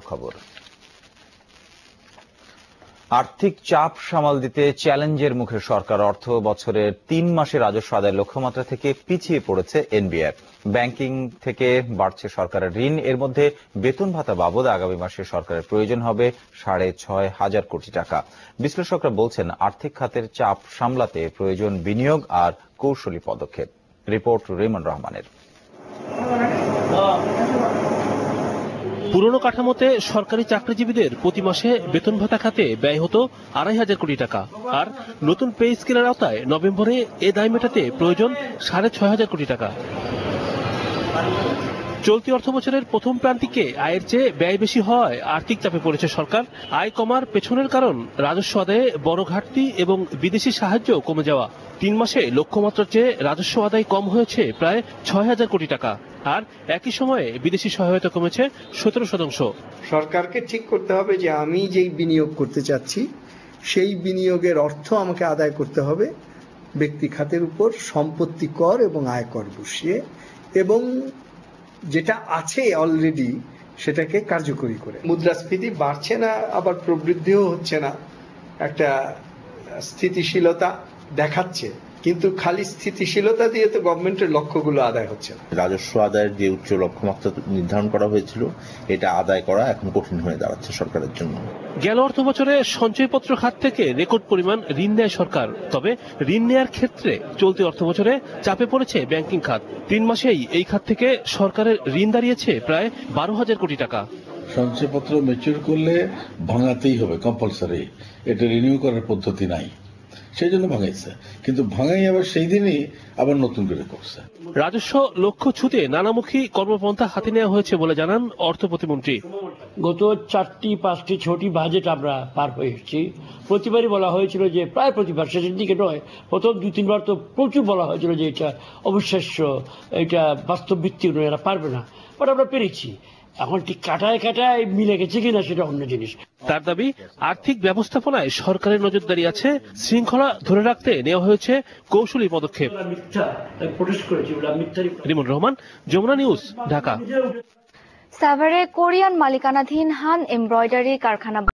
খবর। আর্থিক চাপ সামাল দিতে চ্যালেঞ্জের মুখে সরকার। অর্থ বছরের ৩ মাসে রাজস্ব আদায়ের লক্ষ্যমাত্রা থেকে পিছিয়ে পড়েছে এনবিআর। ব্যাংকিং থেকে বাড়ছে সরকারের ঋণ। এর মধ্যে বেতন ভাতা বাবদ আগামী মাসে সরকারের প্রয়োজন হবে ৬,৫০০ কোটি টাকা। বিশ্লেষকরা বলছেন, আর্থিক খাতের চাপ সামলাতে প্রয়োজন বিনিয়োগ আর কৌশলী পদক্ষেপ। রিপোর্ট রিমন রহমানের। পুরনো কাঠামোতে সরকারি চাকরিজীবীদের প্রতি মাসে বেতন ভাতা খাতে ব্যয় হতো ২৫০০ কোটি টাকা। আর নতুন পে স্কেলের আওতায় নভেম্বরে এ দায় মেটাতে প্রয়োজন ৬,৫০০ কোটি টাকা। চলতি অর্থ বছরের প্রথম প্রান্তিকে আয়ের চেয়ে ব্যয় বেশি হওয়ায় আর্থিক চাপে পড়েছে সরকার। আয় কমার পেছনের কারণ রাজস্ব আদায়ে বড় ঘাটতি এবং বিদেশি সাহায্য কমে যাওয়া। ৩ মাসে লক্ষ্যমাত্রার চেয়ে রাজস্ব আদায় কম হয়েছে প্রায় ৬,০০০ কোটি টাকা। আর একই সময়ে বিদেশি সহায়তা কমেছে ১৭%। সরকারকে ঠিক করতে হবে যে আমি যেই বিনিয়োগ করতে চাচ্ছি সেই বিনিয়োগের অর্থ আমাকে আদায় করতে হবে ব্যক্তি খাতের উপর সম্পত্তি কর এবং আয়কর বসিয়ে, এবং যেটা আছে অলরেডি সেটাকে কার্যকরী করে। মুদ্রাস্ফীতি বাড়ছে না, আবার প্রবৃদ্ধিও হচ্ছে না, একটা স্থিতিশীলতা দেখাচ্ছে, কিন্তু খালি স্থিতিশীলতা দিয়ে তো গভর্নমেন্টের লক্ষ্যগুলো আদায় হচ্ছে না। রাজস্ব আদায়ের যে উচ্চ লক্ষ্যমাত্রা নির্ধারণ করা হয়েছিল এটা আদায় করা এখন কঠিন হয়ে দাঁড়াচ্ছে সরকারের জন্য। গেল অর্থ বছরে সঞ্চয়পত্র খাত থেকে রেকর্ড পরিমাণ ঋণ নেয় সরকার। তবে ঋণ নেয়ার ক্ষেত্রে চলতি অর্থ বছরে চাপে পড়েছে ব্যাংকিং খাত। ৩ মাসেই এই খাত থেকে সরকারের ঋণ দাঁড়িয়েছে প্রায় ১২,০০০ কোটি টাকা। সঞ্চয়পত্র ম্যাচিউর করলে ভাঙাতেই হবে কম্পালসারি, এটা রিনিউ করার পদ্ধতি নাই, সেই জন্য ভাঙাইছে। কিন্তু ভাঙাই আবার সেই দিনই আবার নতুন করে করছে। রাজস্ব লক্ষ্য ছুঁতে নানামুখী কর্মপন্থা হাতে নেওয়া হয়েছে বলে জানান অর্থ প্রতিমন্ত্রী। গত 4টি 5টি 6টি বাজেট আমরা পার হয়ে এসেছি। প্রতিবারই বলা হয়েছিল যে, প্রায় প্রতিবার, শেষের দিকে নয়, প্রথম 2-3 বার তো প্রচুর বলা হয়েছিল যে এটা অবিশ্বাস্য, এটা বাস্তব ভিত্তিক নয়, এরা পারবে না। বাট আমরা পেরেছি। এখন ঠিক কাটায় কাটায় মিলে গেছে কিনা সেটা অন্য জিনিস। তার দাবি, আর্থিক ব্যবস্থাপনায় সরকারের নজরদারি আছে, শৃঙ্খলা ধরে রাখতে নেওয়া হয়েছে কৌশলী পদক্ষেপ। রিমন রহমান, যমুনা নিউজ, ঢাকা। সাভারে কোরিয়ান মালিকানাধীন হান এমব্রয়ডারি কারখানা